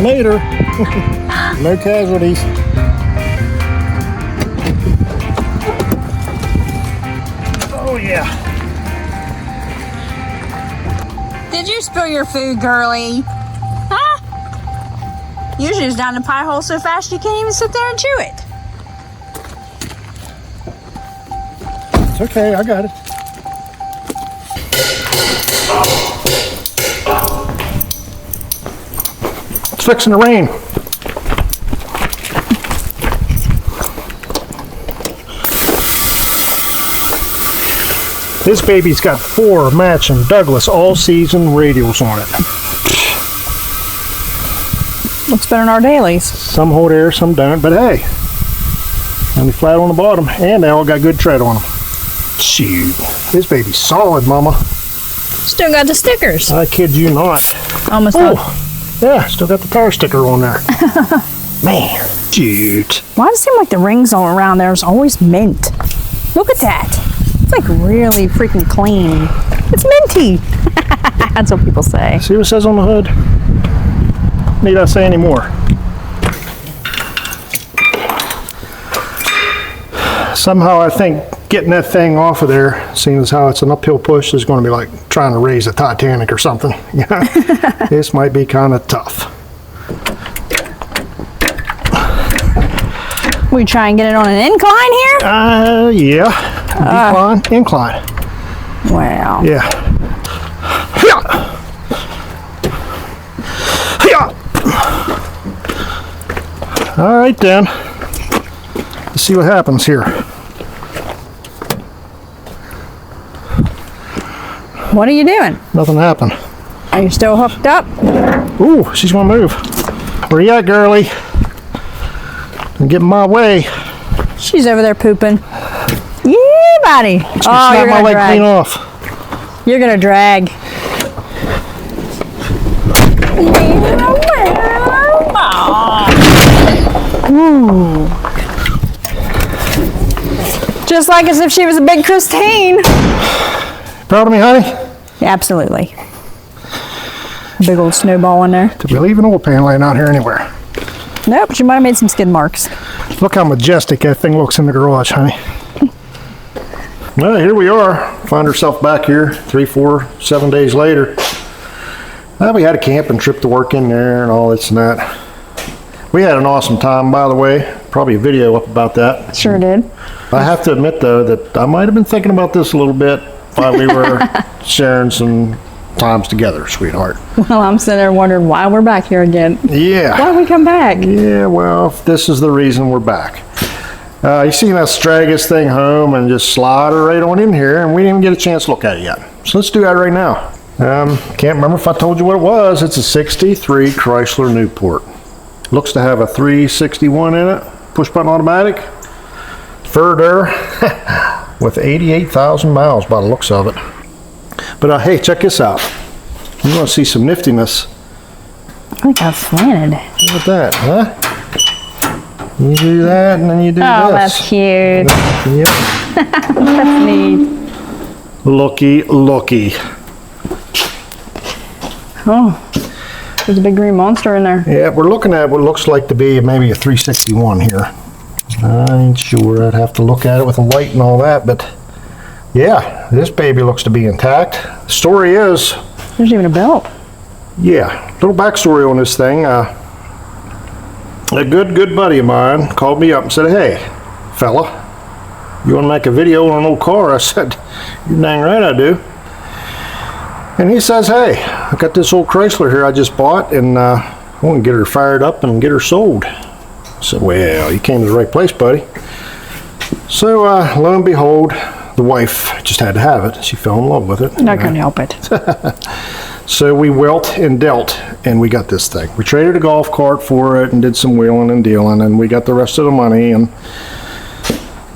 Later. No casualties. Oh yeah. Did you spill your food, girly? Huh? Usually it's down the pie hole so fast you can't even sit there and chew it. It's okay, I got it. It's fixing to rain. This baby's got 4 matching Douglas all-season radials on it. Looks better than our dailies. Some hold air, some don't, but hey, only flat on the bottom, and they all got good tread on them. Shoot, this baby's solid, Mama. Still got the stickers. I kid you not. Almost done. Yeah, still got the tire sticker on there. Man, shoot. Why does it seem like the rings all around there is always mint? Look at that. It's like really freaking clean. It's minty. That's what people say. See what it says on the hood? Need I say any more? Somehow I think getting that thing off of there, seeing as how it's an uphill push, is going to be like trying to raise a Titanic or something. This might be kind of tough. We try and get it on an incline here? Yeah. Decline, incline. Wow. Yeah. All right then. Let's see what happens here. What are you doing? Nothing happened. Are you still hooked up? Ooh, she's gonna move. Where you at, girly? Don't get in my way. She's over there pooping. Yeah, buddy. She's snap my leg clean off. You're gonna drag. Ooh. Just like as if she was a big Christine. Proud of me, honey? Yeah, absolutely. Big old snowball in there. Did we leave an oil pan laying out here anywhere? Nope, she might have made some skid marks. Look how majestic that thing looks in the garage, honey. Well, here we are. Find herself back here 3, 4, 7 days later. Well, we had a camping trip to work in there and all this and that. We had an awesome time, by the way. Probably a video up about that. Sure did. I have to admit, though, that I might have been thinking about this a little bit while we were sharing some times together, sweetheart. Well, I'm sitting there wondering why we're back here again. Yeah. Why did we come back? Yeah, well, this is the reason we're back. You seen us drag this thing home and just slide her right on in here, and we didn't even get a chance to look at it yet. So let's do that right now. Can't remember if I told you what it was. It's a 63 Chrysler Newport. Looks to have a 361 in it, push button automatic. Further, with 88,000 miles by the looks of it. But hey, check this out. You want to see some niftiness? I think I've slanted. Look at that, huh? You do that, and then you do this. Oh, that's cute. Yep. That's neat. Looky. Oh, there's a big green monster in there. Yeah, we're looking at what looks like to be maybe a 361 here. I ain't sure. I'd have to look at it with a light and all that, but yeah, this baby looks to be intact. The story is... There's even a belt. Yeah, little backstory on this thing. A good buddy of mine called me up and said, "Hey, fella, you want to make a video on an old car?" I said, "You're dang right I do." And he says, "Hey, I got this old Chrysler here I just bought, and I want to get her fired up and get her sold." I said, "Well, you came to the right place, buddy." So lo and behold, the wife just had to have it. She fell in love with it. Not going to help it. So we welt and dealt, and we got this thing. We traded a golf cart for it and did some wheeling and dealing, and we got the rest of the money, and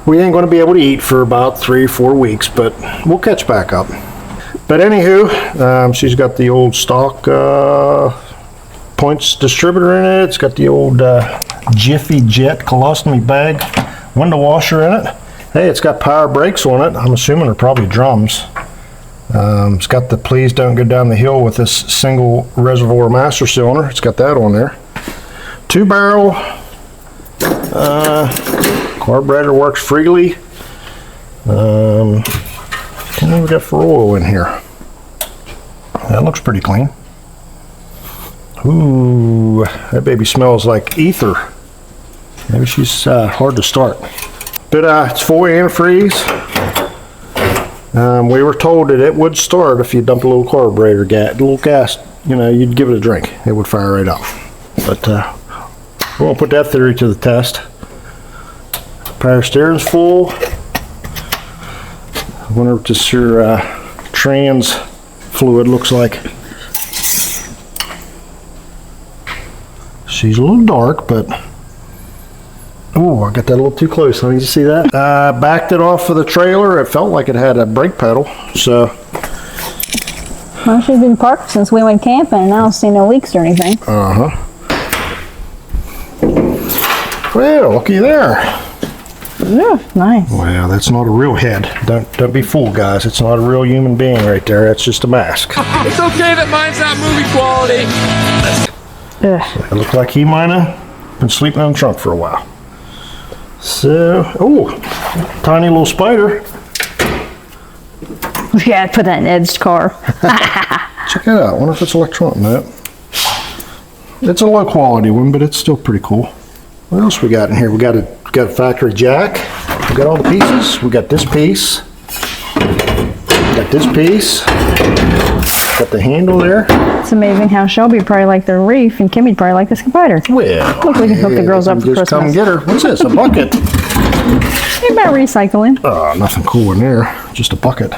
we ain't going to be able to eat for about 3 or 4 weeks, but we'll catch back up. But anywho, she's got the old stock points distributor in it. It's got the old Jiffy Jet colostomy bag window washer in it. Hey, it's got power brakes on it. I'm assuming they're probably drums. It's got the please don't go down the hill with this single reservoir master cylinder. It's got that on there. 2-barrel. Carburetor works freely. And we got for oil in here. That looks pretty clean. Ooh, that baby smells like ether. Maybe she's hard to start. But it's full antifreeze. We were told that it would start if you dump a little carburetor gas, you know, you'd give it a drink. It would fire right up. But we won't put that theory to the test. Power steering's full. I wonder what this your trans fluid looks like. She's a little dark, but oh, I got that a little too close. Let me just see that. Backed it off of the trailer. It felt like it had a brake pedal. So, well, she's been parked since we went camping, and I don't see no leaks or anything. Well, looky there. Yeah, nice. Well, that's not a real head. Don't be fooled, guys. It's not a real human being right there. That's just a mask. It's okay that mine's not movie quality. It looked like he might have been sleeping in the trunk for a while. So, oh, tiny little spider. Yeah, I'd put that in Ed's car. Check that out. I wonder if it's electronic. No. It's a low quality one, but it's still pretty cool. What else we got in here? We got a factory jack. We got all the pieces. We got this piece. Got this piece. Got the handle there. It's amazing how Shelby probably liked the reef and Kimmy'd probably like the spider. Well, look, we can hook the girls up for just Christmas. Come and get her. What's this? A bucket? What about recycling? Oh, nothing cool in there. Just a bucket.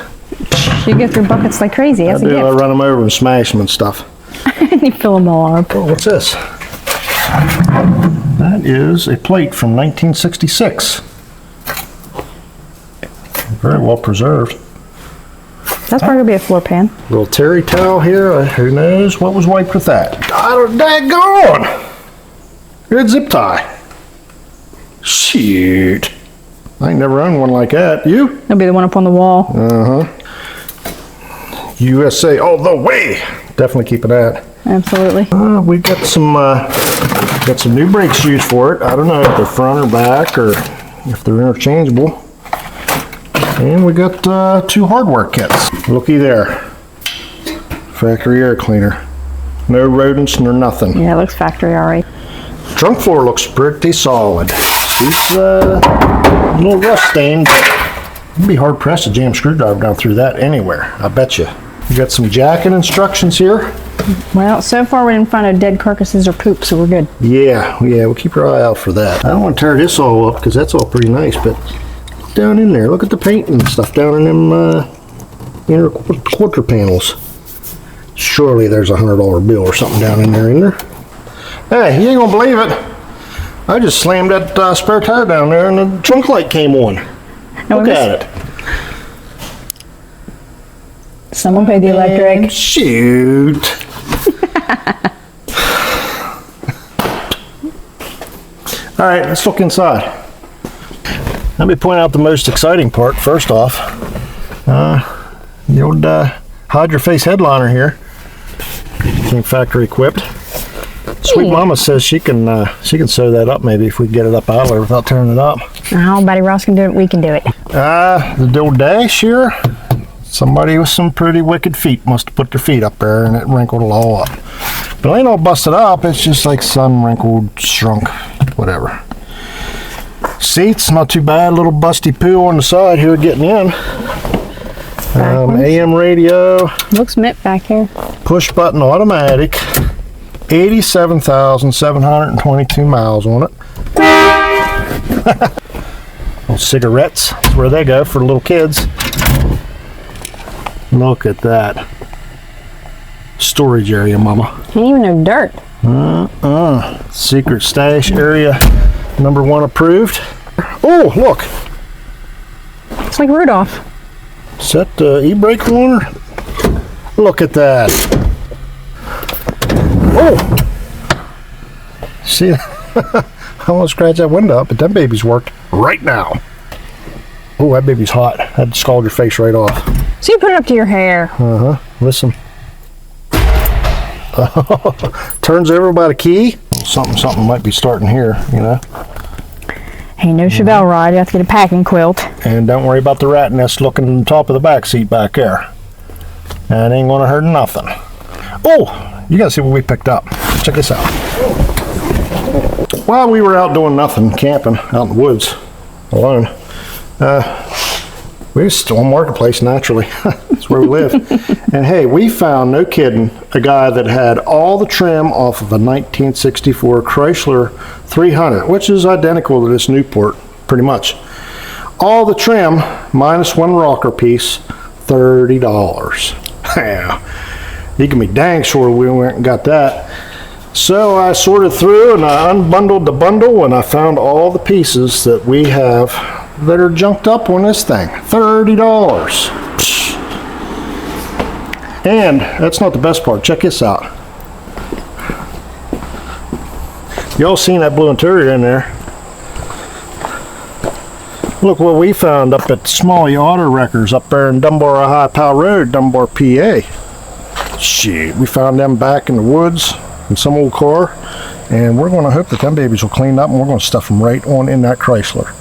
You get through buckets like crazy. That's a gift. I run them over and smash them and stuff. You fill them all up. Oh, what's this? That is a plate from 1966. Very well preserved. That's probably gonna be a floor pan. Little terry towel here. Who knows what was wiped with that? I don't, daggone! Good zip tie. Shoot. I ain't never owned one like that. You? That'll be the one up on the wall. USA all the way. Definitely keeping that. Absolutely. We got some new brake shoes for it. I don't know if they're front or back or if they're interchangeable. And we got 2 hardware kits. Looky there. Factory air cleaner. No rodents nor nothing. Yeah, it looks factory alright. Trunk floor looks pretty solid. She's a little rust stained, but you'd be hard pressed to jam a screwdriver down through that anywhere. I bet you. We got some jacking instructions here. Well, so far we didn't find no dead carcasses or poop, so we're good. Yeah, we'll keep our eye out for that. I don't want to tear this all up because that's all pretty nice, but down in there, look at the paint and stuff down in them inner quarter panels. Surely there's a $100 bill or something down in there, Hey, you ain't gonna believe it. I just slammed that spare tire down there and the trunk light came on. Look at it. Someone paid the electric. Shoot. All right, let's look inside. Let me point out the most exciting part first off. The old hide your face headliner here. Came factory equipped. Sweet Mama says she can sew that up maybe if we get it up out of there without tearing it up. Oh, Buddy Ross can do it. We can do it. The old dash here. Somebody with some pretty wicked feet must have put their feet up there and it wrinkled it all up. But it ain't all busted up. It's just like sun wrinkled, shrunk, whatever. Seats, not too bad. A little busty poo on the side here getting in. AM radio. Looks mint back here. Push button automatic. 87,722 miles on it. Little cigarettes. That's where they go for little kids. Look at that. Storage area, Mama. Ain't even no dirt. Secret stash area #1 approved. Oh, look. It's like Rudolph. Set the e-brake on her. Look at that. Oh! See, I almost scratched that window up, but that baby's worked right now. Oh, that baby's hot. That'd scald your face right off. So you put it up to your hair. Listen. Turns over by the key. something might be starting here, you know. Ain't no Chevelle ride. You have to get a packing quilt. And don't worry about the rat nest looking on top of the back seat back there. That ain't gonna hurt nothing. Oh, you gotta see what we picked up. Check this out. While we were out doing nothing, camping out in the woods alone, we were still on Marketplace naturally. That's where we live. And hey, we found, no kidding, a guy that had all the trim off of a 1964 Chrysler 300, which is identical to this Newport, pretty much. All the trim, minus one rocker piece, $30. Yeah, you can be dang sure we went and got that. So I sorted through and I unbundled the bundle and I found all the pieces that we have that are junked up on this thing. $30. And that's not the best part. Check this out. Y'all seen that blue interior in there. Look what we found up at Smalley Auto Wreckers up there in Dunbar Pa Road, Dunbar Pa. Shit, we found them back in the woods in some old car, and we're going to hope that them babies will clean up and we're going to stuff them right on in that Chrysler.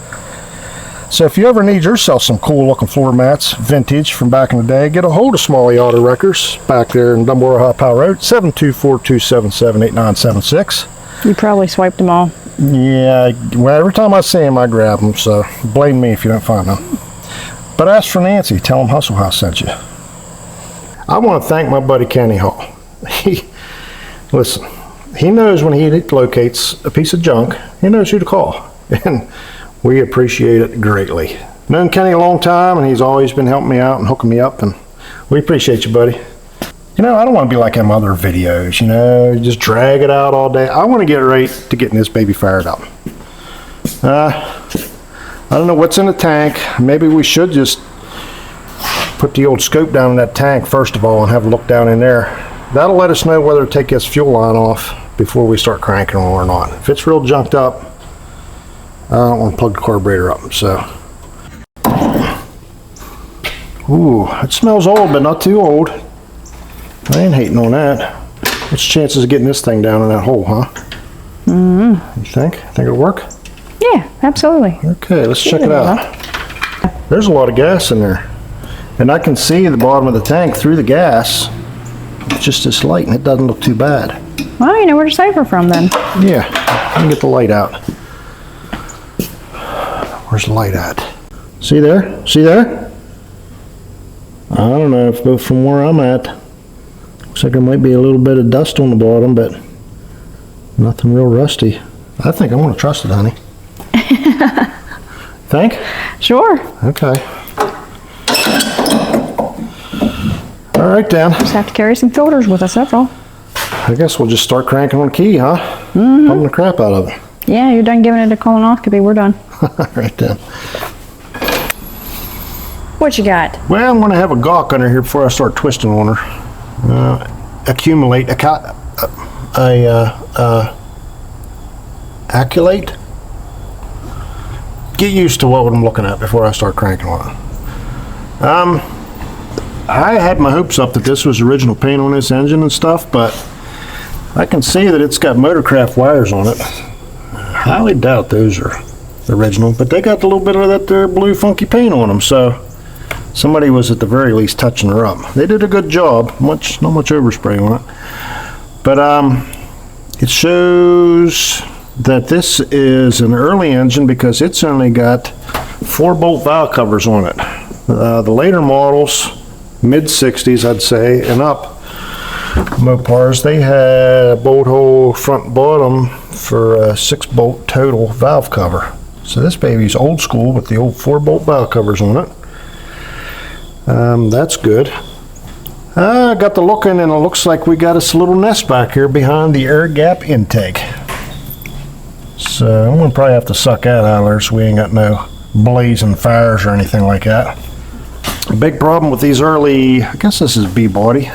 So if you ever need yourself some cool looking floor mats, vintage from back in the day, get a hold of Smalley Auto Wreckers back there in Dunbar Pa Road, 724-277-8976. You probably swiped them all. Yeah, well, every time I see them, I grab them, so blame me if you don't find them. But ask for Nancy, tell them Hustle House sent you. I want to thank my buddy Kenny Hall. Listen, he knows when he locates a piece of junk, he knows who to call, and we appreciate it greatly. Known Kenny a long time, and he's always been helping me out and hooking me up, and we appreciate you, buddy. You know, I don't want to be like them other videos, you know, just drag it out all day. I want to get right to getting this baby fired up. I don't know what's in the tank. Maybe we should just put the old scope down in that tank first of all and have a look down in there. That'll let us know whether to take this fuel line off before we start cranking or not. If it's real junked up, I don't want to plug the carburetor up, so. Ooh, it smells old, but not too old. I ain't hating on that. What's the chances of getting this thing down in that hole, huh? Mm-hmm. You think? Think it'll work? Yeah, absolutely. Okay, let's check it out. There's a lot of gas in there. And I can see the bottom of the tank through the gas. It's just this light, and it doesn't look too bad. Well, you know where to cipher from then. Yeah, I can get the light out. Where's the light at? See there? See there? I don't know if from where I'm at. Looks like there might be a little bit of dust on the bottom, but nothing real rusty. I think I'm going to trust it, honey. Think? Sure. Okay. All right, then. Just have to carry some filters with us, that's all. I guess we'll just start cranking on the key, huh? Mm-hmm. Pumping the crap out of it. Yeah, you're done giving it a colonoscopy. We're done. All right, then. What you got? Well, I'm going to have a gawk under here before I start twisting on her. Acculate. Get used to what I'm looking at before I start cranking on it. I had my hopes up that this was original paint on this engine and stuff, but I can see that it's got Motorcraft wires on it. I highly doubt those are original, but they got a little bit of that there blue funky paint on them, so somebody was at the very least touching her up. They did a good job, not much overspray on it. But it shows that this is an early engine because it's only got 4-bolt valve covers on it. The later models, mid-60s I'd say, and up, Mopars, they had a bolt hole front and bottom for a 6-bolt total valve cover. So this baby's old school with the old 4-bolt valve covers on it. That's good. I got the looking, and it looks like we got us a little nest back here behind the air gap intake. So I'm gonna probably have to suck that out of there so we ain't got no blazing fires or anything like that. A big problem with these early, I guess this is B-body,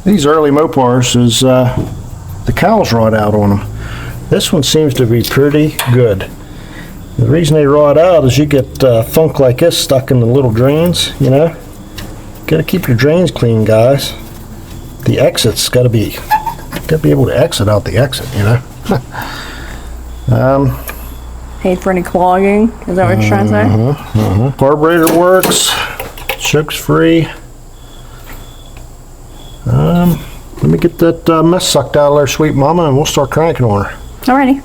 these early Mopars is the cowls rot out on them. This one seems to be pretty good. The reason they rot out is you get funk like this stuck in the little drains, you know. Gotta keep your drains clean, guys. The exits gotta be Gotta be able to exit out the exit, you know? Hate for any clogging. Is that what you're trying to say? Carburetor works. Choke's free. Let me get that mess sucked out of there, sweet mama, and we'll start cranking on her. Alrighty.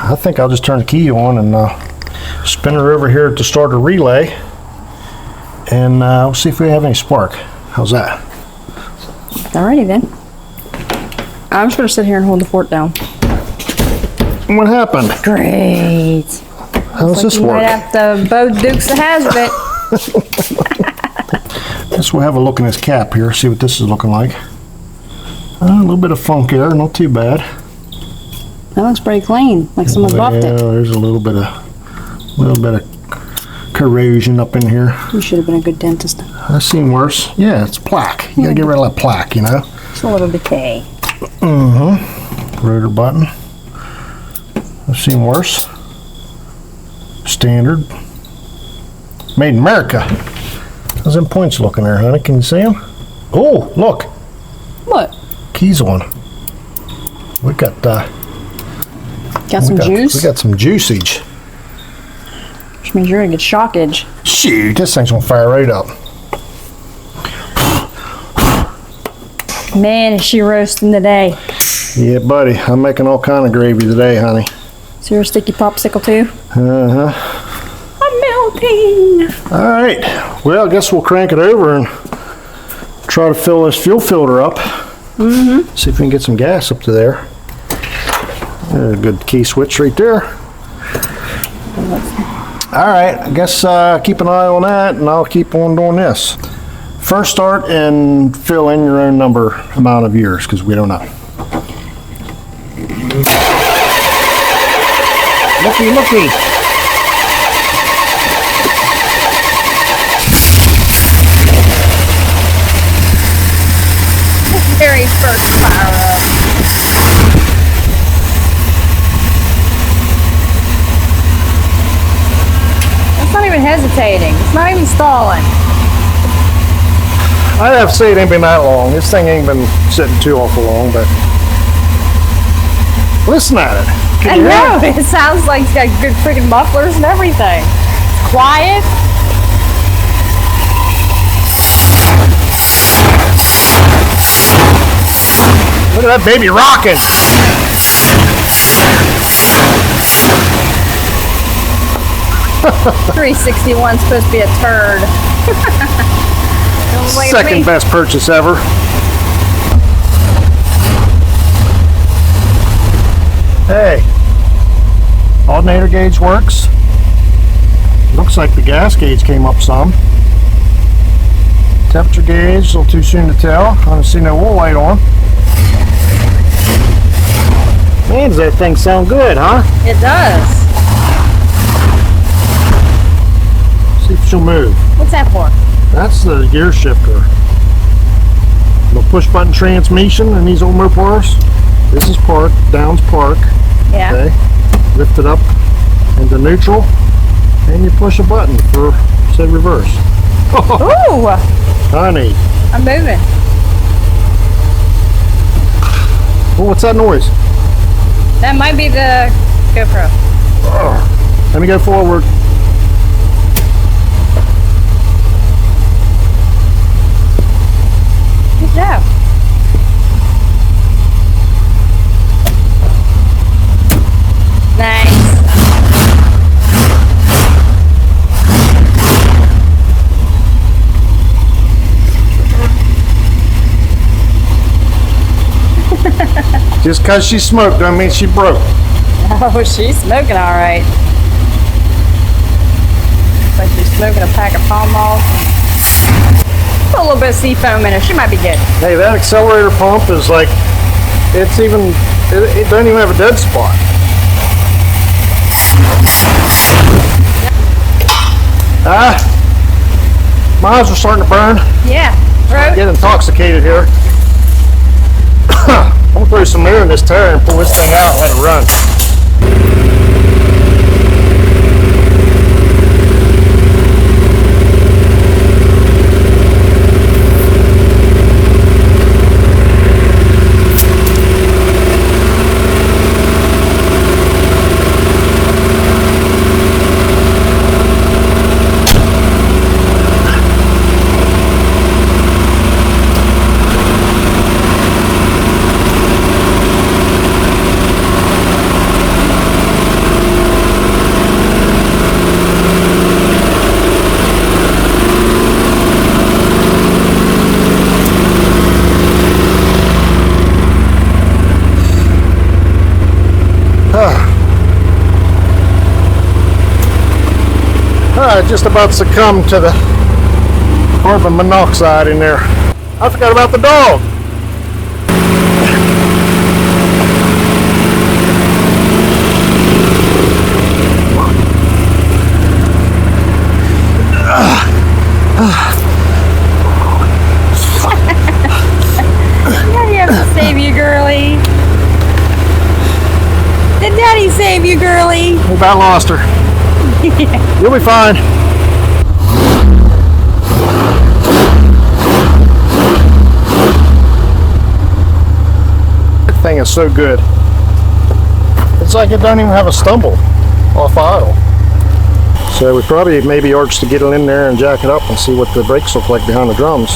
I think I'll just turn the key on and spin her over here to start a relay, and we'll see if we have any spark. How's that? Alrighty then. I'm just gonna sit here and hold the fort down. What happened? Great. How does this work? Right at the both Dukes of Hazzard. Guess we'll have a look in this cap here, see what this is looking like. A little bit of funk there, not too bad. That looks pretty clean, like someone buffed it. There's a little bit of corrosion up in here. You should have been a good dentist. I've seen worse. Yeah, it's plaque. You gotta get rid of that plaque, you know. Just a little decay. Rotor button. I've seen worse. Standard. Made in America. How's them points looking there, honey? Can you see them? Oh, look. What? Keys on. We got Some juice? We got some juicage. Which means you're gonna get shockage. Shoot, this thing's gonna fire right up. Man, is she roasting today. Yeah, buddy. I'm making all kind of gravy today, honey. So you're a sticky popsicle too? Uh-huh. I'm melting. All right. Well, I guess we'll crank it over and try to fill this fuel filter up. See if we can get some gas up to there. There's a good key switch right there. All right. I guess keep an eye on that, and I'll keep on doing this. First start and fill in your own amount of years, because we don't know. Looky. Very first fire up. It's not even hesitating. It's not even stalling. I'd have to say it ain't been that long. This thing ain't been sitting too awful long, but listen at it. I know, it sounds like it's got good freaking mufflers and everything. It's quiet. Look at that baby rocking. 361's supposed to be a turd. Don't blame Second me. best purchase ever. Hey, alternator gauge works. Looks like the gas gauge came up some. Temperature gauge, a little too soon to tell. I don't see no oil light on. Man, does that thing sound good, huh? It does. See if she'll move. What's that for? That's the gear shifter. The push button transmission in these old mopars. This is park, down's park. Yeah. Okay. Lift it up into neutral, and you push a button for, say, reverse. Ooh, Honey. I'm moving. Oh, what's that noise? That might be the GoPro. Let me go forward. Good job. Nice. Just because she smoked don't mean she broke. Oh, she's smoking all right. Looks like she's smoking a pack of Pall Malls. Put a little bit of seafoam in her. She might be good. Hey, that accelerator pump is like, it don't even have a dead spot. My eyes are starting to burn. Yeah. Throat. Get intoxicated here. I'm gonna throw some air in this tire and pull this thing out and let it run. I just about succumbed to the carbon monoxide in there. I forgot about the dog. Daddy have to save you, girly. Did Daddy save you, girly? We about lost her. You'll be fine. That thing is so good. It's like it don't even have a stumble off idle. So we probably maybe ought to get it in there and jack it up and see what the brakes look like behind the drums.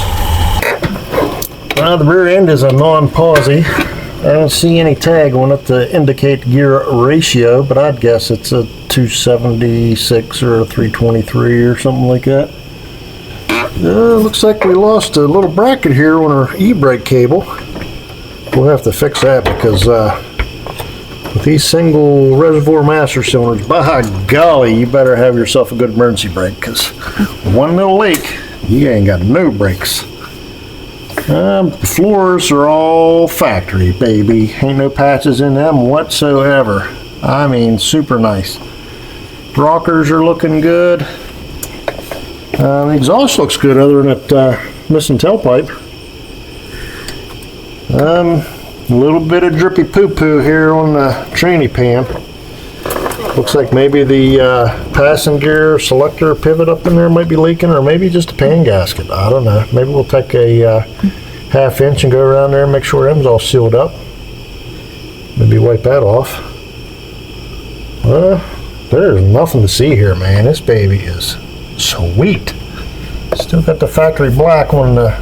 Well, the rear end is a non-posy. I don't see any tag on it to indicate gear ratio, but I'd guess it's a 276 or a 323 or something like that. Looks like we lost a little bracket here on our e-brake cable. We'll have to fix that because with these single reservoir master cylinders, by golly, you better have yourself a good emergency brake, because one little leak, you ain't got no brakes. The floors are all factory, baby. Ain't no patches in them whatsoever. I mean, super nice. Rockers are looking good. The exhaust looks good other than that missing tailpipe. A little bit of drippy poo-poo here on the tranny pan. Looks like maybe the passenger selector pivot up in there might be leaking, or maybe just a pan gasket. I don't know. Maybe we'll take a half inch and go around there and make sure everything's all sealed up. Maybe wipe that off. There's nothing to see here, man. This baby is sweet. Still got the factory black on the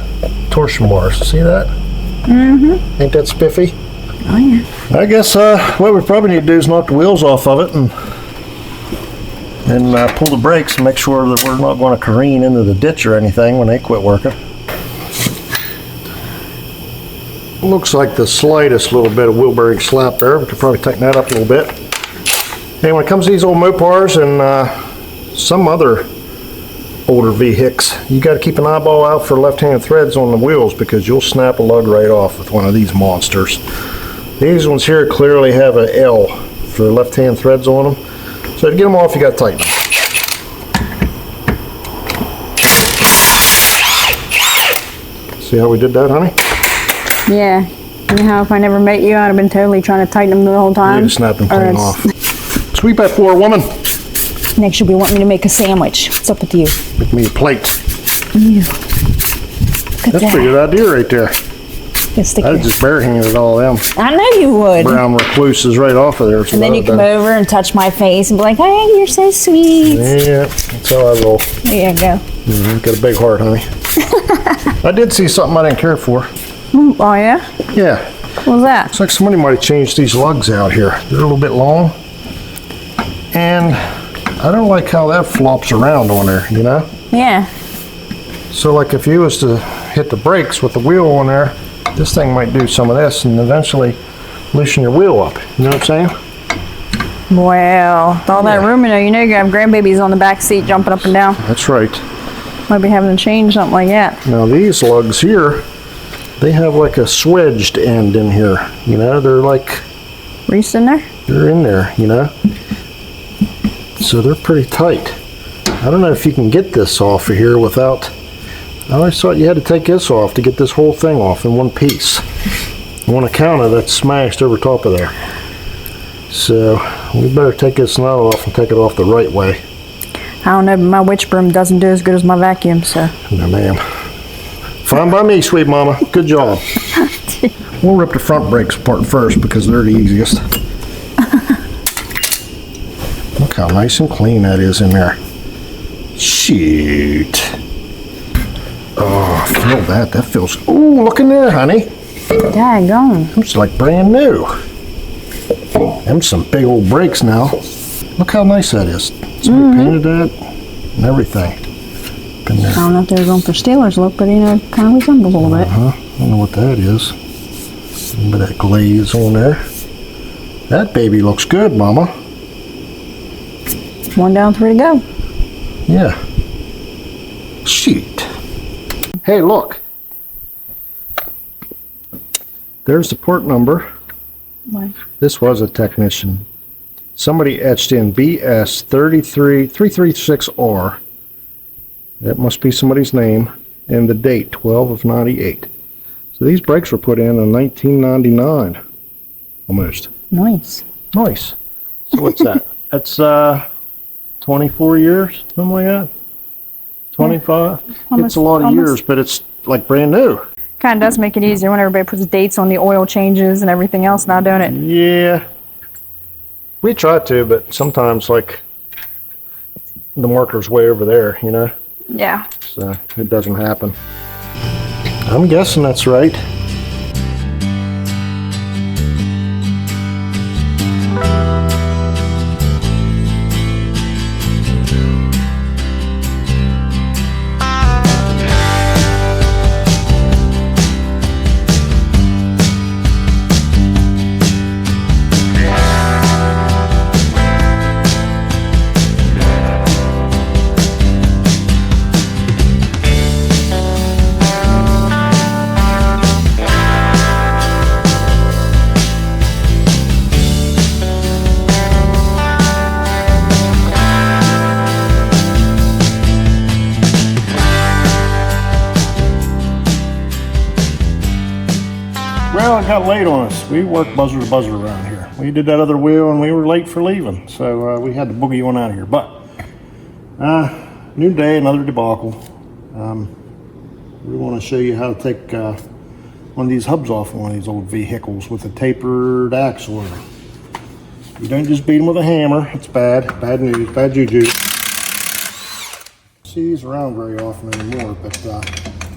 torsion bars. See that? Mm-hmm. Ain't that spiffy? Oh, yeah. I guess what we probably need to do is knock the wheels off of it and pull the brakes and make sure that we're not going to careen into the ditch or anything when they quit working. Looks like the slightest little bit of wheel bearing slap there. We could probably tighten that up a little bit. Hey, when it comes to these old Mopars and some other older vehicles, you got to keep an eyeball out for left-hand threads on the wheels, because you'll snap a lug right off with one of these monsters. These ones here clearly have an L for left-hand threads on them. So to get them off, you got to tighten them. See how we did that, honey? Yeah. You know how if I never met you, I'd have been totally trying to tighten them the whole time? You just snap them Or clean it's- off. Sweep that floor, woman. Next you'll be wanting me to make a sandwich. What's up with you? Make me a plate. Ew. Look at That's a that. pretty good idea right there. Just stick I'd your- just bare-handed all them I know you would. brown recluses right off of there. And then you come over and touch my face and be like, hey, you're so sweet. Yeah, that's how I roll. There you go. Got a big heart, honey. I did see something I didn't care for. Oh, yeah? Yeah, What was that? looks like somebody might have changed these lugs out here. They're a little bit long. And I don't like how that flops around on there, you know? Yeah. So like if you was to hit the brakes with the wheel on there, this thing might do some of this and eventually loosen your wheel up. You know what I'm saying? Well, with all that room in there, you know you have grandbabies on the back seat jumping up and down. That's right. Might be having to change something like that. Now these lugs here, they have like a swedged end in here. You know, they're like, Reese in there? they're in there, you know? So they're pretty tight. I don't know if you can get this off of here without, I always thought you had to take this off to get this whole thing off in one piece. On account of that smashed over top of there. So we better take this nut off and take it off the right way. I don't know, but my witch broom doesn't do as good as my vacuum, so. No, ma'am. Fine by me, sweet mama. Good job. We'll rip the front brakes apart first because they're the easiest. Look how nice and clean that is in there. Shoot. Oh, feel that. That feels... Ooh, look in there, honey. Daggone. It's like brand new. Them some big old brakes now. Look how nice that is. Somebody painted that and everything. Been there. I don't know if they were going for Steelers look, but you know, it kind of resembles a little bit. I don't know what that is. A little bit of that glaze on there. That baby looks good, mama. One down, three to go. Yeah. Shoot. Hey, look. There's the port number. What? This was a technician. Somebody etched in BS33336R. That must be somebody's name. And the date, 12 of 98. So these brakes were put in 1999. Almost. Nice. Nice. So what's that? That's 24 years, something like that. 25. It's a lot of years, but it's like brand new. Kind of does make it easier when everybody puts dates on the oil changes and everything else now, don't it? Yeah. We try to, but sometimes like the marker's way over there, you know? Yeah. So it doesn't happen. I'm guessing that's right. Well, it got late on us. We work buzzer to buzzer around here. We did that other wheel and we were late for leaving. So we had to boogie on out of here. But new day, another debacle. We want to show you how to take one of these hubs off one of these old vehicles with a tapered axle. You don't just beat them with a hammer. It's bad. Bad news. Bad juju. See these around very often anymore, but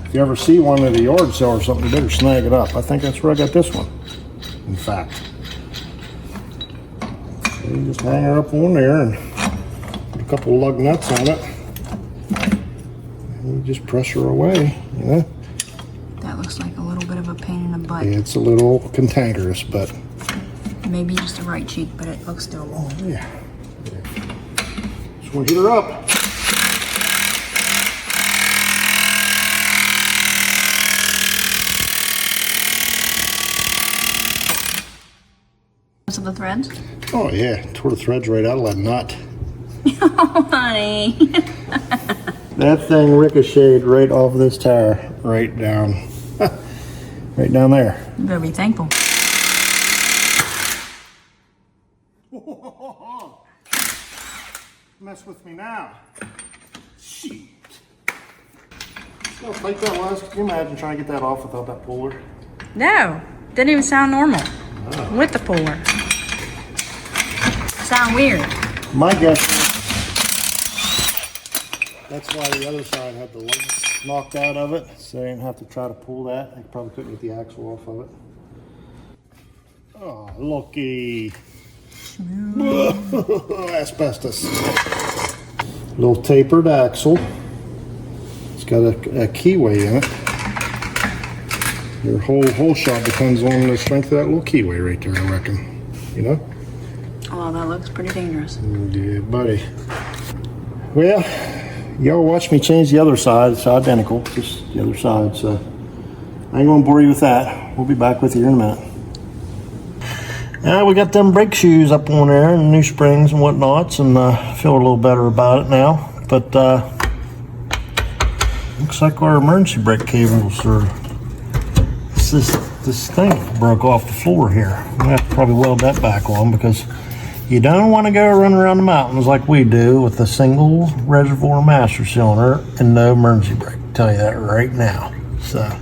if you ever see one at a yard sale or something, you better snag it up. I think that's where I got this one, in fact. So you just hang her up on there and put a couple of lug nuts on it. And you just press her away, you know? That looks like a little bit of a pain in the butt. It's a little cantankerous, but... Maybe just the right cheek, but it looks doable. Oh, yeah. Just want to heat her up. Of the threads? Oh yeah, tore the threads right out of that nut. Oh, honey. That thing ricocheted right off of this tire, right down, right down there. You better be thankful. Mess with me now. Shit. How tight that was. Can you imagine trying to get that off without that puller? No, didn't even sound normal. With the puller. Sound weird. My guess is that's why the other side had the legs knocked out of it, so they didn't have to try to pull that. They probably couldn't get the axle off of it. Oh, looky. Asbestos. Little tapered axle. It's got a keyway in it. Your whole shot depends on the strength of that little keyway right there, I reckon. You know? Oh, that looks pretty dangerous. Yeah, buddy. Well, y'all watch me change the other side. It's identical, just the other side. So I ain't gonna bore you with that. We'll be back with you in a minute. We got them brake shoes up on there and new springs and whatnots, and feel a little better about it now. But looks like our emergency brake cables are. This thing broke off the floor here. I'm gonna have to probably weld that back on because you don't want to go run around the mountains like we do with a single reservoir master cylinder and no emergency brake. I'll tell you that right now. So I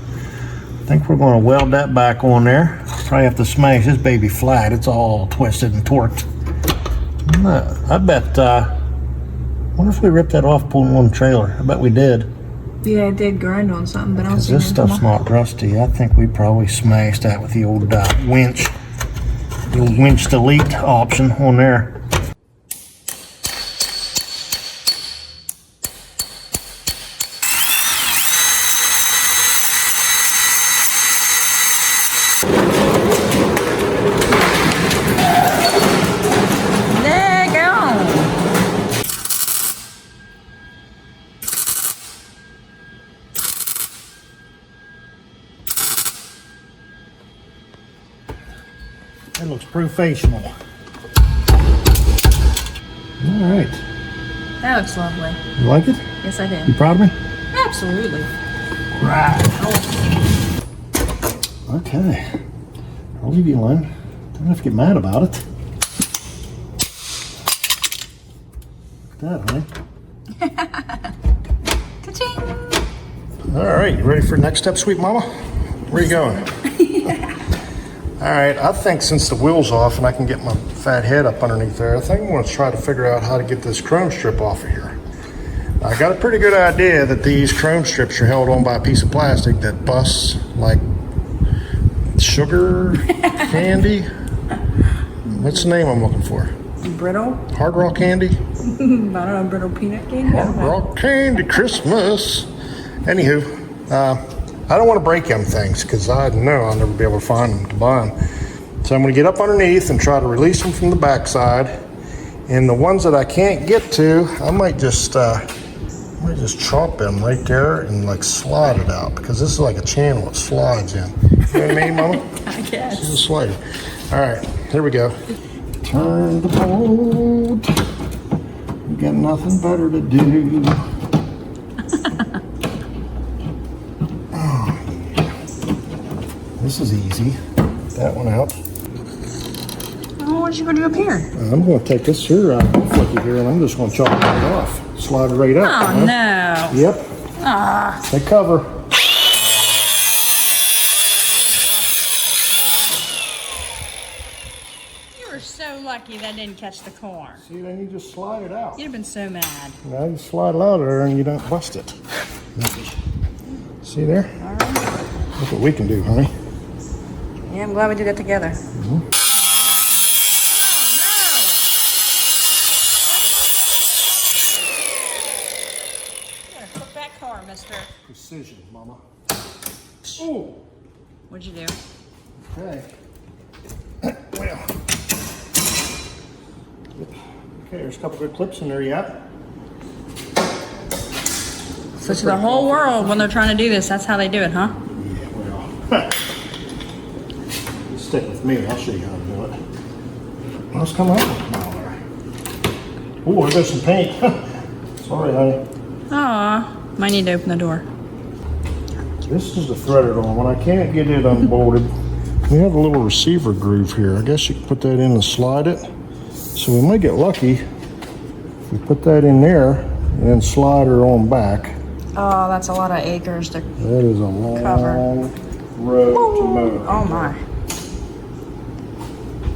think we're going to weld that back on there. Probably have to smash this baby flat. It's all twisted and torqued. No, I bet. Wonder if we ripped that off pulling one trailer. I bet we did. Yeah, it did grind on something, but I don't see This stuff's not rusty. I think we probably smashed that with the old winch. The old winch delete option on there. looks professional. All right. That looks lovely. You like it? Yes, I You did. proud of me? Absolutely. Right. Okay. I'll leave you alone. Don't have to get mad about it. Look at that, honey. Ka-ching! All right, you ready for the next step, sweet mama? Where are you going? All right, I think since the wheel's off and I can get my fat head up underneath there, I think I'm going to try to figure out how to get this chrome strip off of here. I got a pretty good idea that these chrome strips are held on by a piece of plastic that busts like sugar candy. What's the name I'm looking for? Brittle? Hard rock candy? I don't know, brittle peanut candy? Hard rock candy Christmas. Anywho, I don't want to break them things because I know I'll never be able to find them to buy them. So I'm going to get up underneath and try to release them from the backside. And the ones that I can't get to, I might just chop them right there and like slide it out because this is like a channel it slides in. You know what I mean, Mama? I guess. This is a slider. All right, here we go. Turn the boat. We got nothing better to do. This is easy. That one out. Oh, what are you going to do up here? I'm going to take this here flicky here and I'm just going to chop it right off. Slide it right out. Oh, no. Yep. Ah. Take cover. You were so lucky that didn't catch the car. See, then you just slide it out. You'd have been so mad. Now you slide it out of there and you don't bust it. See there? All right. Look what we can do, honey. Yeah, I'm glad we did it together. That car, mister. Precision, mama. Ooh. What'd you do? Okay. Well. Okay, there's a couple good clips in there yet. So to the whole world, when they're trying to do this, that's how they do it, huh? Yeah, well. You stick with me, I'll show you how to do it. Let's come out. Oh, there's some paint. Sorry, honey. Aw, might need to open the door. This is the threaded one. When I can't get it unbolted, we have a little receiver groove here. I guess you can put that in and slide it. So we might get lucky if we put that in there and then slide her on back. Oh, that's a lot of acres to That is a long cover. road to mow. Oh my.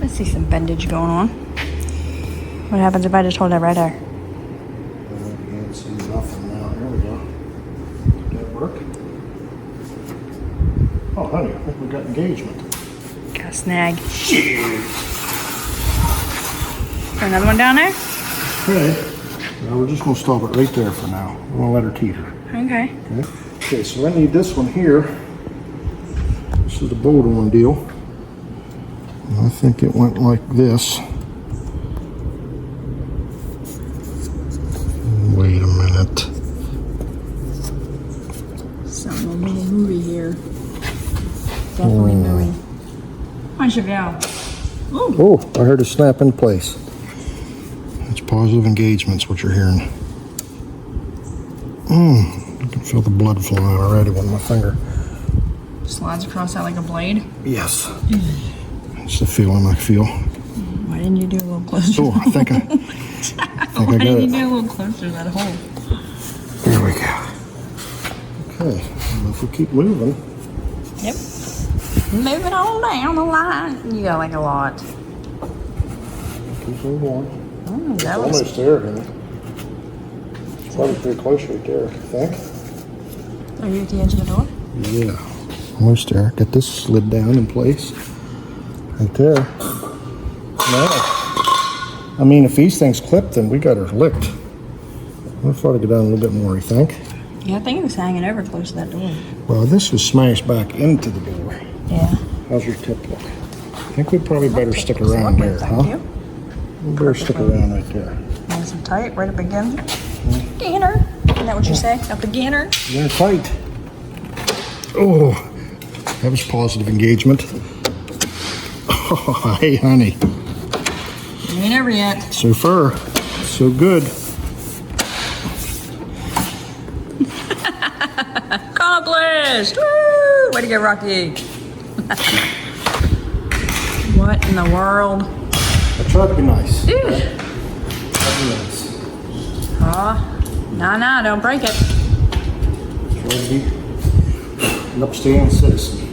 I see some bendage going on. What happens if I just hold it right there? You can't see nothing now. Here we go. Did that work? Oh, honey, I think we got engagement. Got a snag. Put another one down there? Okay. Now we're just going to stop it right there for now. We're going to let her teeter. Okay. Okay, so I need this one here. This is the bolted one deal. And I think it went like this. Wait a minute. Something a little movie here. Definitely movie. Why should go? Ooh. Oh, I heard it snap in place. That's positive engagement's what you're hearing. I can feel the blood flowing already with my finger. Slides across that like a blade. Yes. It's the feeling I feel. Why didn't you do a little closer? Oh, I think I Why got didn't you it. do a little closer to that hole? There we go. Okay, and if we keep moving. Yep. Moving on down the line. You got like a lot. Keep on going. It's That was almost there, honey. It's probably pretty close right there, I think. Are you at the edge of the door? Yeah, almost there. Get this slid down in place. Right there. Now, I mean, if these things clip, then we got her licked. I'll try to go down a little bit more, you think? Yeah, I think it was hanging over close to that door. Well, this was smashed back into the door. Yeah. How's your tip look? I think we probably better stick around there, huh? Thank you. We better stick around right there. Nice and tight, right up against Ganner. Isn't that what you say? Up again? They're tight. Oh, that was positive engagement. Hey, honey. Ain't over yet. So far, so good. Accomplished! Woo! Way to go, Rocky. What in the world? I tried to be nice. Ew. Try to be nice. Oh, no, don't break it. Try to be an upstanding citizen.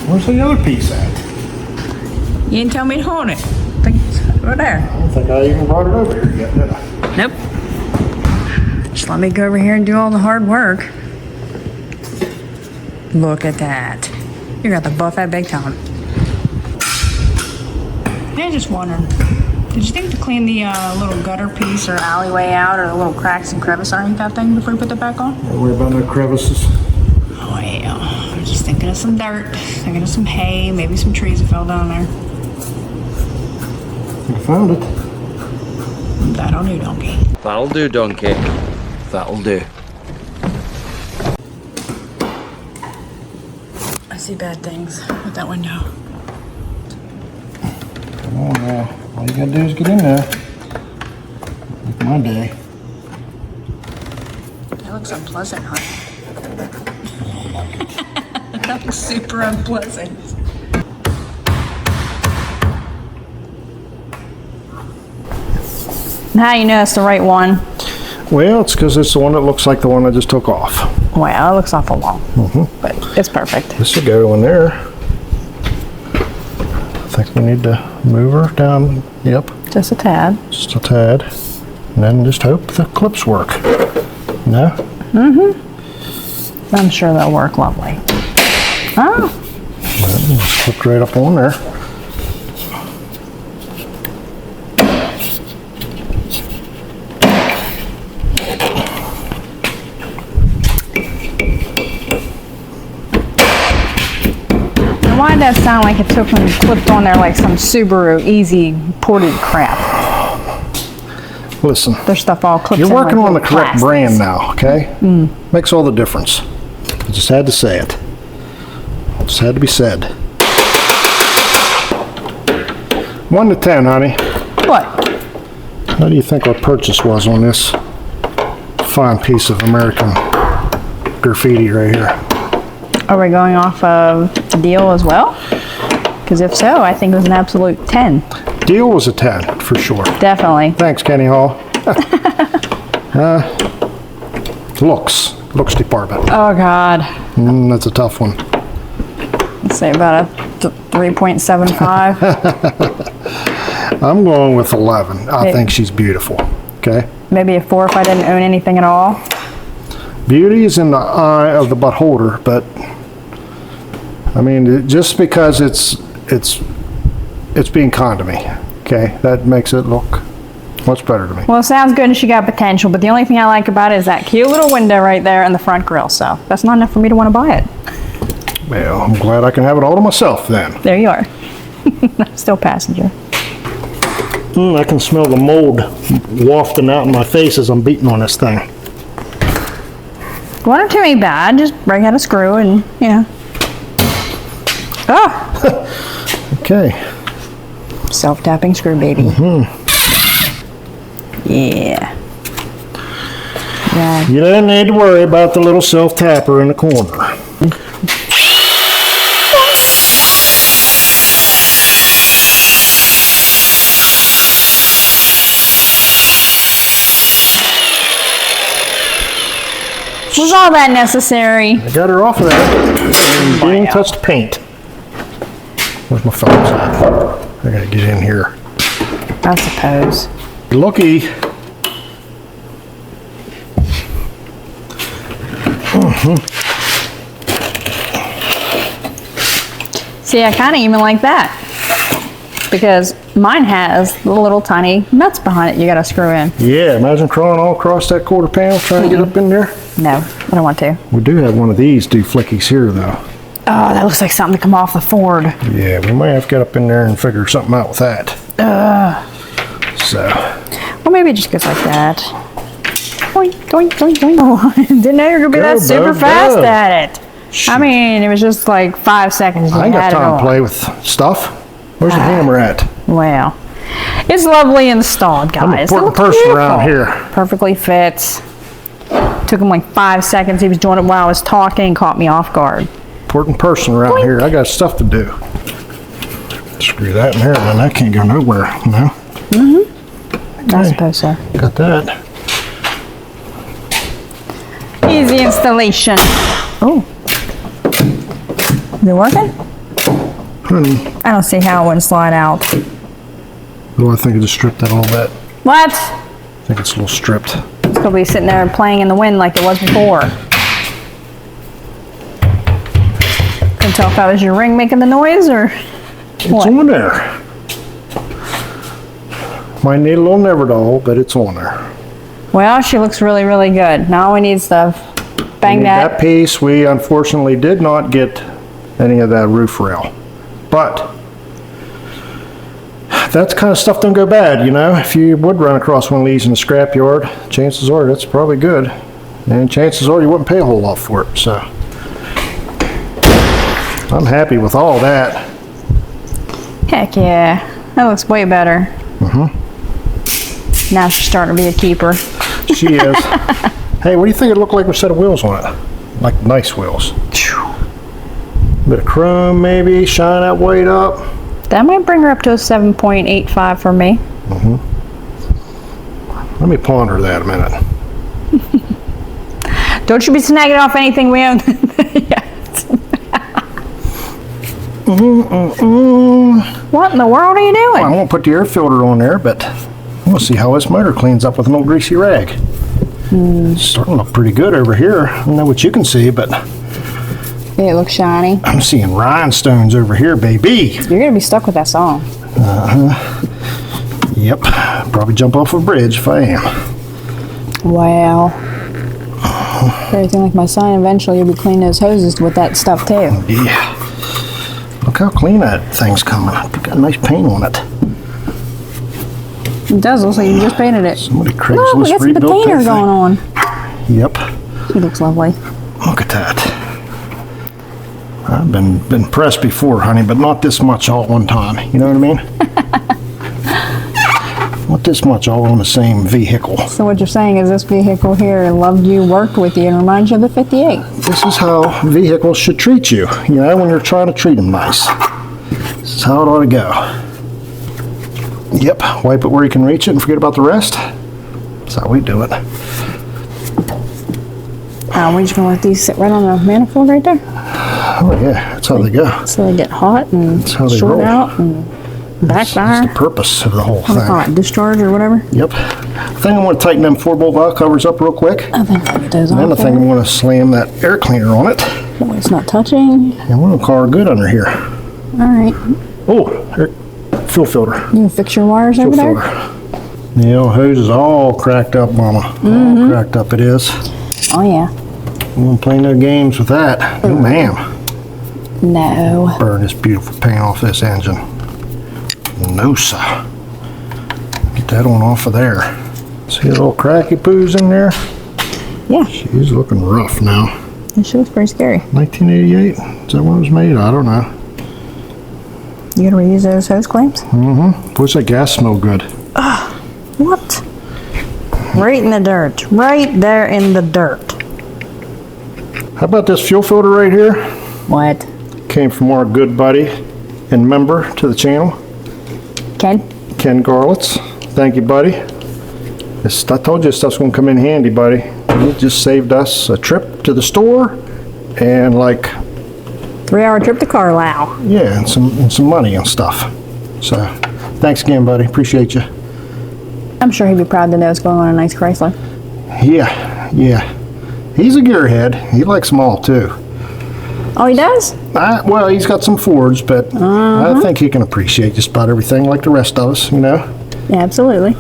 Where's the other piece at? You didn't tell me to hold it. I think it's over there. I don't think I even brought it over here yet, did I? Nope. Just let me go over here and do all the hard work. Look at that. You got the buffet big time. I was just wondering, did you think to clean the little gutter piece or alleyway out or the little cracks and crevice underneath that thing before you put that back on? Don't worry about no crevices. Oh, yeah. I'm just thinking of some dirt, thinking of some hay, maybe some trees that fell down there. I found it. That'll do, donkey. That'll do, donkey. That'll do. I see bad things with that window. Come on now. All you gotta do is get in there. Make my day. That looks unpleasant, huh? That looks super unpleasant. How do you know it's the right one? Well, it's because it's the one that looks like the one I just took off. Well, it looks awful long, but it's perfect. This will go in there. I think we need to move her down. Yep, Just a tad. just a tad. And then just hope the clips work. No? I'm sure that'll work lovely. Oh, Just clipped right up on there. why did that sound like it took when you clipped on there like some Subaru easy ported crap? Listen, Their stuff all clips you're in working like on the little correct plastics. brand now, okay? Makes all the difference. I just had to say it. Just had to be said. 1 to 10, honey. What? How do you think our purchase was on this fine piece of American graffiti right here? Are we going off of the deal as well? Because if so, I think it was an absolute 10. Deal was a 10, for sure. Definitely. Thanks, Kenny Hall. Looks department. Oh, God. That's a tough one. Let's say about a 3.75. I'm going with 11. I think she's beautiful, okay? Maybe a 4 if I didn't own anything at all. Beauty is in the eye of the beholder, but I mean, just because it's being kind to me, okay? That makes it look much better to me. Well, it sounds good and she got potential, but the only thing I like about it is that cute little window right there and the front grille, so that's not enough for me to want to buy it. Well, I'm glad I can have it all to myself then. There you are. I'm still passenger. I can smell the mold wafting out in my face as I'm beating on this thing. Wasn't too many bad, just break out a screw and, you know. Oh! Okay. Self-tapping screw, baby. Yeah. Yeah. You don't need to worry about the little self-tapper in the corner. Was all that necessary? I got her off of there. And didn't touch the paint. Where's my phones at? I gotta get in here. I suppose. Looky. See, I kind of even like that. Because mine has the little tiny nuts behind it you gotta screw in. Yeah, imagine crawling all across that quarter panel trying to get up in there. No, I don't want to. We do have one of these do flickies here though. Oh, that looks like something to come off the Ford. Yeah, we might have to get up in there and figure something out with that. So. Well, maybe it just goes like that. Doink, doink, doink, doink. Oh, didn't know you were gonna be Go, that super bub, fast go. at it. I mean, it was just like 5 seconds. I ain't You got had it time all. to play with stuff. Where's the hammer at? Well, it's lovely installed, guys. I'm an It important looks person around beautiful. here. Perfectly fits. Took him like 5 seconds. He was doing it while I was talking. Caught me off guard. Important person around here. I got stuff to do. Screw that in there, then that can't go nowhere, you know? I suppose so. Got that. Easy installation. Oh. Is it working? I don't see how it wouldn't slide out. Oh, I think I just stripped that a little bit. What? I think it's a little stripped. It's gonna be sitting there playing in the wind like it was before. Couldn't tell if that was your ring making the noise or It's what? on there. Might need a little Neverdoll, but it's on there. Well, she looks really, really good. Now we need to bang Need that. piece, we unfortunately did not get any of that roof rail. But that kind of stuff don't go bad, you know? If you would run across one of these in the scrapyard, chances are that's probably good. And chances are you wouldn't pay a whole lot for it, so. I'm happy with all that. Heck yeah. That looks way better. Now she's starting to be a keeper. She is. Hey, what do you think it looked like with a set of wheels on it? Like nice wheels. Bit of chrome maybe, shine that weight up. That might bring her up to a 7.85 for me. Let me ponder that a minute. Don't you be snagging off anything we own. What in the world are you I doing? won't put the air filter on there, but we'll see how this motor cleans up with an old greasy rag. It's starting to look pretty good over here. I don't know what you can see, but Yeah, it looks shiny. I'm seeing rhinestones over here, baby. You're gonna be stuck with that song. Yep, probably jump off a bridge if I am. Wow. Everything like my son, eventually you'll be cleaning those hoses with that stuff too. Yeah. Look how clean that thing's coming. Got a nice paint on it. It does look like you just painted it. Somebody Look, we Craigslist got some rebuilt patina that going on. thing. Yep. He looks lovely. Look at that. I've been pressed before, honey, but not this much all at one time. You know what I mean? Not this much all on the same vehicle. So what you're saying is this vehicle here loved you, worked with you, and reminds you of the 58. This is how vehicles should treat you, you know, when you're trying to treat them nice. This is how it ought to go. Yep, wipe it where you can reach it and forget about the rest. That's how we do it. We're just gonna let these sit right on the manifold right there, Oh yeah, that's how they go. so they get hot and how they short roll. out and That's the backfire. purpose of the whole What do they call thing. it? Discharge or whatever. Yep. I think I'm going to tighten them 4-bolt valve covers up real quick. I think I'll get those And then I off. think I'm going to slam that air cleaner on it. Boy, it's not touching. And we're going to call her good under here. All right, Oh, fuel filter. you can fix your wires over Fuel there. filter. The old hose is all cracked up, mama. All cracked up it is. Oh yeah. We won't play no games with that. No, ma'am. No. Burn this beautiful paint off this engine. No, sir. Get that one off of there. See that little cracky poos in there? Yeah, She's looking rough now. she looks pretty scary. 1988? Is that when it was made? I don't know. You gonna reuse those hose clamps? What's that gas smell good? What? Right in the dirt. Right there in the dirt. How about this fuel filter right here? What? Came from our good buddy and member to the channel, Ken? Ken Garlitz. Thank you, buddy. I told you this stuff's gonna come in handy, buddy. You just saved us a trip to the store and 3-hour trip to Carlisle. yeah, and some money and stuff. So thanks again, buddy. Appreciate you. I'm sure he'd be proud to know it's going on a nice Chrysler. Yeah. He's a gearhead. He likes them all too. Oh, he does? Well, he's got some Fords, but I think he can appreciate just about everything like the rest of us, you know? Yeah, absolutely.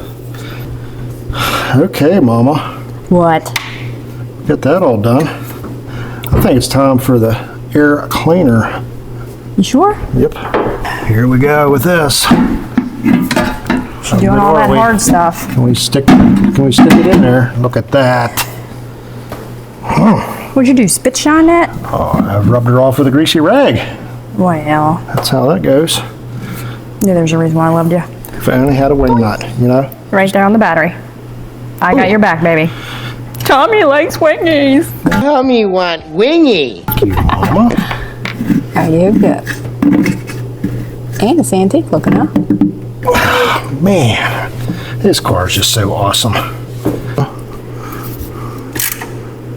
Okay, Mama. What? Get that all done. I think it's time for the air cleaner. You sure? Yep. Here we go with this. She's doing all that hard stuff. Can we stick it in there? Look at that. What'd you do, spit shine that? Oh, I've rubbed her off with a greasy rag. Well, That's how that goes. Yeah, there's a reason why I loved you. If I only had a wing nut, you know? Right there on the battery. I got your back, baby. Tommy likes wingies. Tommy want wingy. Mama. How you go? And it's antique looking, huh? Man, this car is just so awesome.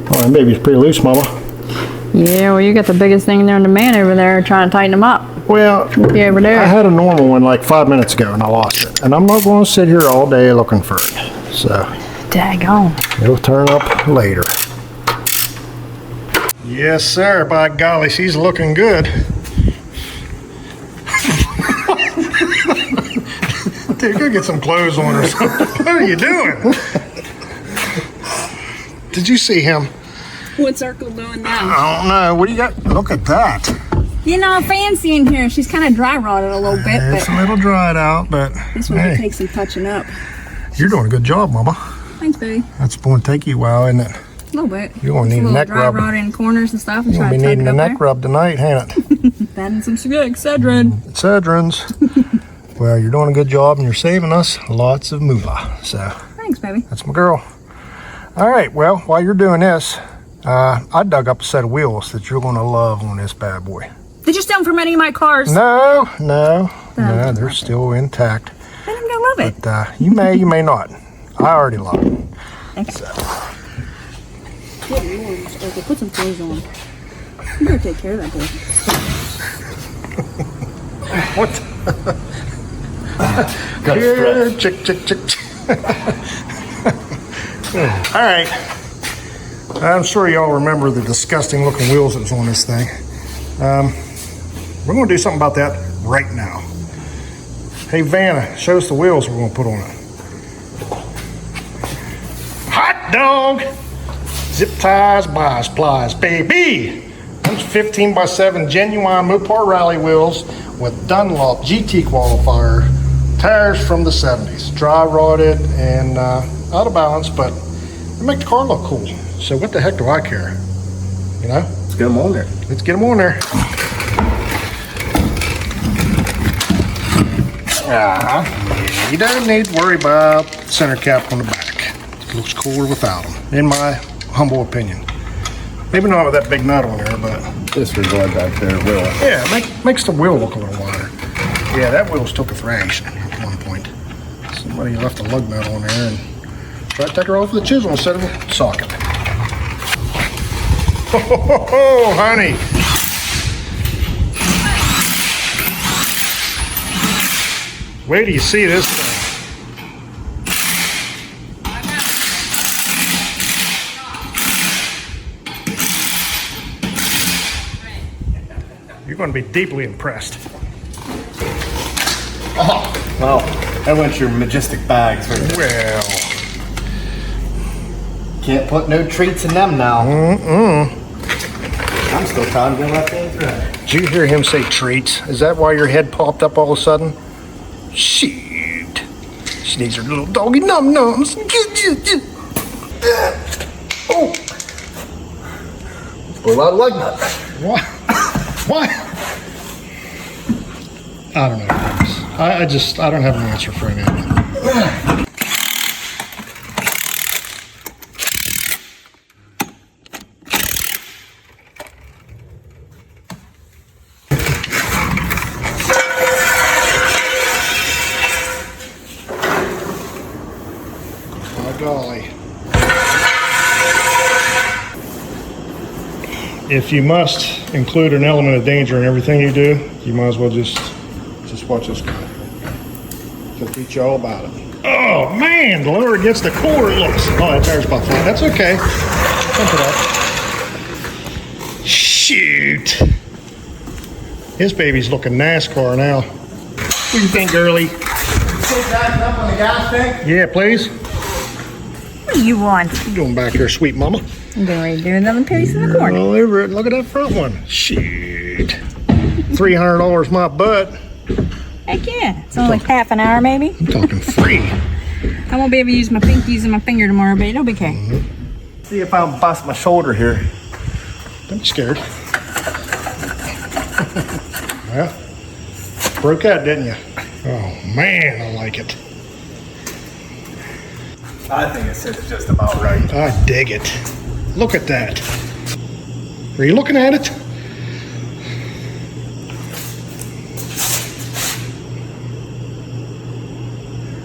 Oh, that baby's pretty loose, Mama. Yeah, well, you got the biggest thing there in the man over there trying to tighten them up. Well, Yeah, over there. I had a normal one like 5 minutes ago and I lost it. And I'm not going to sit here all day looking for it. So, Daggone. it'll turn up later. Yes, sir. By golly, she's looking good. Dude, go get some clothes on or something. What are you doing? Did you see him? What's Urkel doing now? I don't know. What do you got? Look at that. You know, fancy in here. She's kind of dry rotted a little bit, It's a little dried out, but this one hey, could take some touching up. you're doing a good job, Mama. Thanks, baby. That's going to take you a while, isn't it? A little bit. You're going to need a neck dry rub. rotted in corners and stuff. And You're try going to to be tuck needing it a up neck rub tonight, ain't it? there. And some Excedrin. Cedrons. Well, you're doing a good job and you're saving us lots of moolah. So Thanks, baby. that's my girl. All right, well, while you're doing this, I dug up a set of wheels that you're going to love on this bad boy. Did you steal them from any of my cars? No, they're still intact. Then I'm gonna love it. But you may not. I already love them. Thanks. Okay, put some clothes on. You better take care of that boy. What? Here, chick. All right. I'm sure y'all remember the disgusting looking wheels that was on this thing. We're going to do something about that right now. Hey, Vanna, show us the wheels we're going to put on it. Hot dog! Zip ties, buys, plies, baby! Those 15x7 genuine Mopar rally wheels with Dunlop GT qualifier tires from the 70s. Dry rotted and out of balance, but they make the car look cool. So what the heck do I care? You know? Let's get them on there. Let's get them on there. You don't need to worry about the center cap on the back. It looks cooler without them, in my humble opinion. Maybe not with that big nut on there, but Disregard that there, Will. yeah, it makes the wheel look a little wider. Yeah, that wheel's took a thrash at one point. Somebody left a lug nut on there and tried to take her off with a chisel instead of a socket. Oh, honey. Wait till you see this thing. You're going to be deeply impressed. Oh, well, that went your majestic bags right there. Well, Can't put no treats in them now. mm-mm. I'm still trying to get my things right. Did you hear him say treats? Is that why your head popped up all of a sudden? Shoot. She needs her little doggy num-nums. Oh. Pull out a lug nut. What? What? I don't know. I don't have an answer for any of it. My golly. If you must include an element of danger in everything you do, you might as well just watch this guy. He'll teach you all about it. Oh man, the lower it gets, the cooler it looks. Oh, that tire's about flat. That's okay. Pump it up. Shoot. This baby's looking NASCAR now. What do you think, girlie? Put that up on the gas tank? Yeah, please. What do you want? What are you doing back here, sweet mama? I'm getting ready to do another piece in the corner. All over it. Look at that front one. Shoot. $300 my butt. Heck yeah. It's only like half an hour maybe. I'm talking free. I won't be able to use my pinkies and my finger tomorrow, but it'll be okay. See if I don't bust my shoulder here. Don't be scared. Well, broke out, didn't you? Oh man, I like it. I think it sits just about right. I dig it. Look at that. Are you looking at it?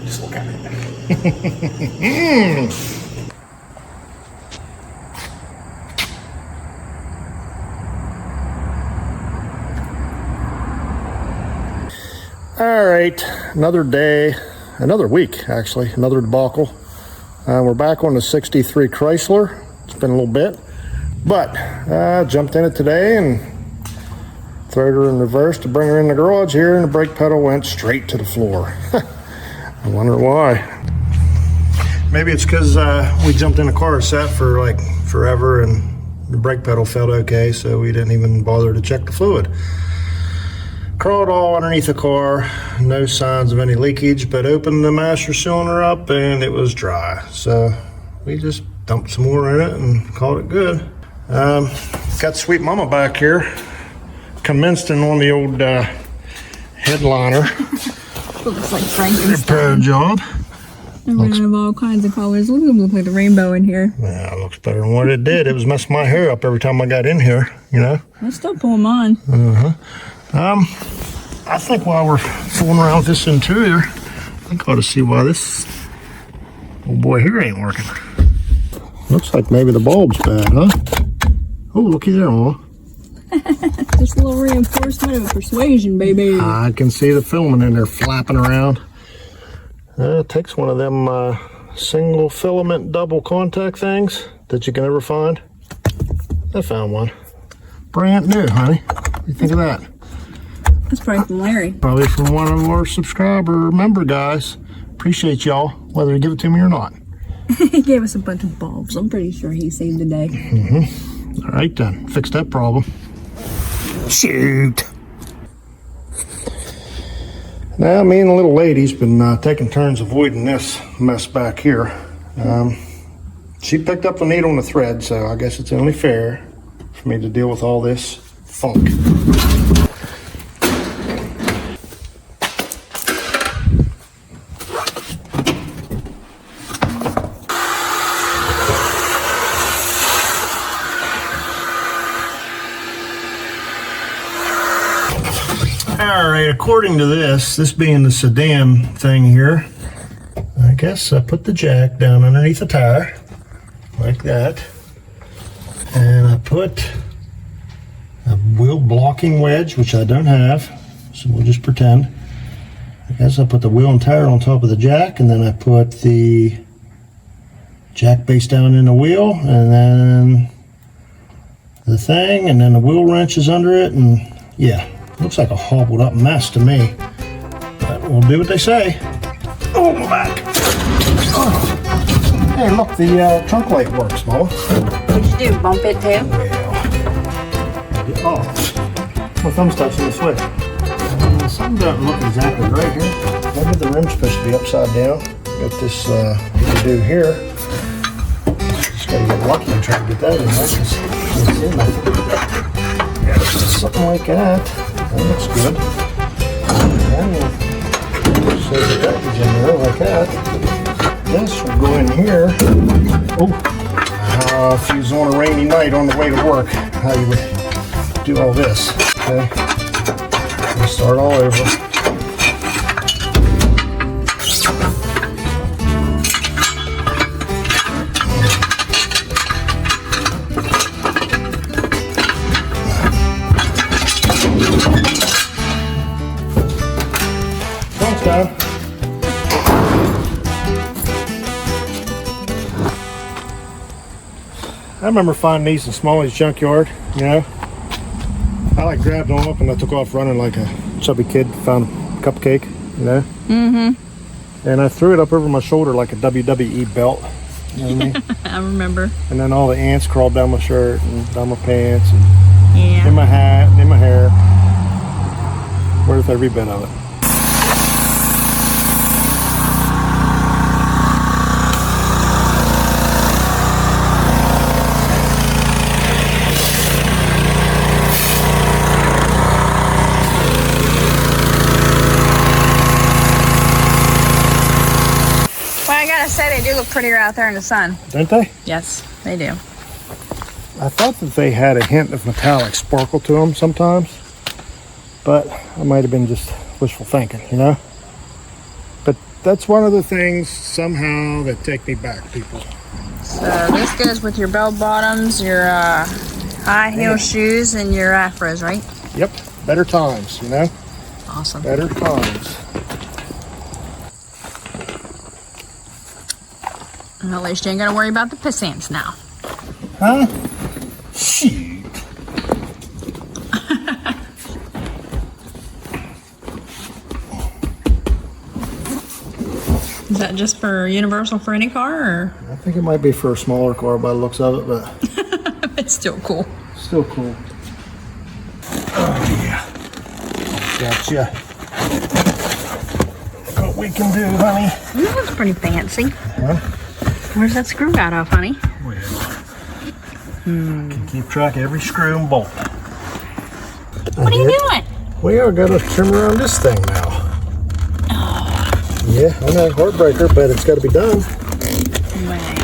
Just look at it. All right, another day, another week actually, another debacle. We're back on the 63 Chrysler. It's been a little bit, but I jumped in it today and throwed her in reverse to bring her in the garage here, and the brake pedal went straight to the floor. I wonder why. Maybe it's because we jumped in a car set for like forever and the brake pedal felt okay, so we didn't even bother to check the fluid. Crawled all underneath the car, no signs of any leakage, but opened the master cylinder up and it was dry. So we just dumped some more in it and called it good. Got Sweet Mama back here, commencing on the old headliner Looks like Frankenstein. repair job. We have all kinds of colors. Look like the rainbow in here. Yeah, it looks better than what it did. It was messing my hair up every time I got in here, you know. I still pull them on. I think while we're fooling around with this interior, I think I ought to see why this old boy here ain't working. Looks like maybe the bulb's bad, huh? Oh, looky there, Mama. Just a little reinforcement of persuasion, baby. I can see the filament in there flapping around. It takes one of them single filament double contact things that you can never find. I found one. Brand new, honey. What do you think of that? That's probably from Larry. Probably from one of our subscriber member guys. Appreciate y'all, whether you give it to me or not. He gave us a bunch of bulbs. I'm pretty sure he saved the day. All right then, fix that problem. Shoot. Now, me and the little lady's been taking turns avoiding this mess back here. She picked up the needle and the thread, so I guess it's only fair for me to deal with all this funk. Alright, according to this being the sedan thing here, I guess I put the jack down underneath the tire, like that, and I put a wheel blocking wedge, which I don't have, so we'll just pretend. I guess I put the wheel and tire on top of the jack, and then I put the jack base down in the wheel, and then the thing, and then the wheel wrench is under it, and yeah. Looks like a hobbled up mess to me, but we'll do what they say. Oh, my back. Oh. Hey, look, the trunk light works, Mama. What'd you do, bump it too? Oh, my thumb's touching the switch. Something doesn't look exactly right here. Maybe the rim's supposed to be upside down. Got this to do here. Just gotta get lucky and try to get that in there, because I can't see nothing. Yeah, something like that. That looks good. And so the package in there like that. This will go in here. Oh, if you was on a rainy night on the way to work, how you would do all this. Okay, we'll start all over. Down. I remember finding these in Smalley's junkyard, you know. I like grabbed them up and I took off running like a chubby kid, found a cupcake, you know. And I threw it up over my shoulder like a WWE belt, you know what I mean? I remember. And then all the ants crawled down my shirt and down my pants and in my hat and in my hair. Worth every bit of it. prettier out there in the sun. Don't they? Yes, they do. I thought that they had a hint of metallic sparkle to them sometimes, but it might have been just wishful thinking, you know? But that's one of the things somehow that take me back, people. So this goes with your bell bottoms, your high heel shoes, and your afros, right? Yep, better times, you know? Awesome. Better times. Well, at least you ain't gotta worry about the pissants now. Huh? Shoot. Is that just for universal for any car, or? I think it might be for a smaller car by the looks of it, but It's still cool. still cool. Oh yeah. Gotcha. What we can do, honey. That looks pretty fancy. Huh? Where's that screw out of, honey? Well, can keep track of every screw and bolt. What are you doing? We are gonna trim around this thing now. Yeah, I know, heartbreaker, but it's got to be done. Wow.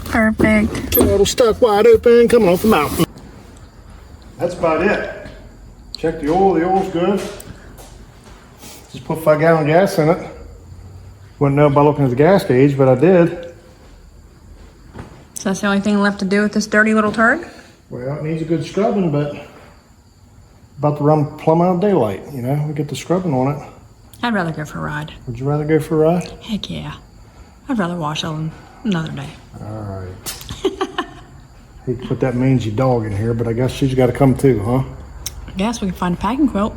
Perfect. Throttle stuck wide open, coming off the mountain. That's about it. Check the oil. The oil's good. Just put 5-gallon gas in it. Wouldn't know by looking at the gas gauge, but I did. So that's the only thing left to do with this dirty little turd? Well, it needs a good scrubbing, but about to run plumb out of daylight. You know, we get the scrubbing on it. I'd rather go for a ride. Would you rather go for a ride? Heck yeah. I'd rather wash on another day. All right. Hate to put that mangy dog in here, but I guess she's got to come too, huh? I guess we can find a packing quilt.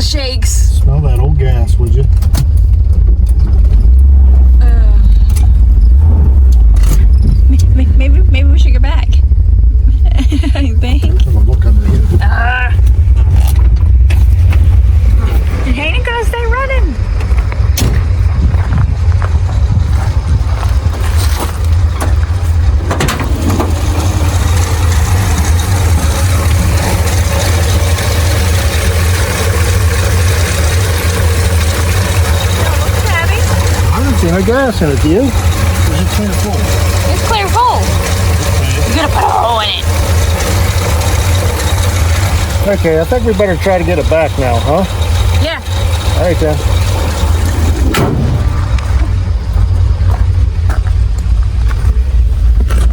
the shakes. Smell that old gas, would you? Maybe we should go back. You think? I'm gonna look under here. It ain't gonna stay running. I don't see no gas in it, do you? Is it clear full? It's clear full. You gotta put a hole in it. Okay, I think we better try to get it back now, huh? Yeah. All right then.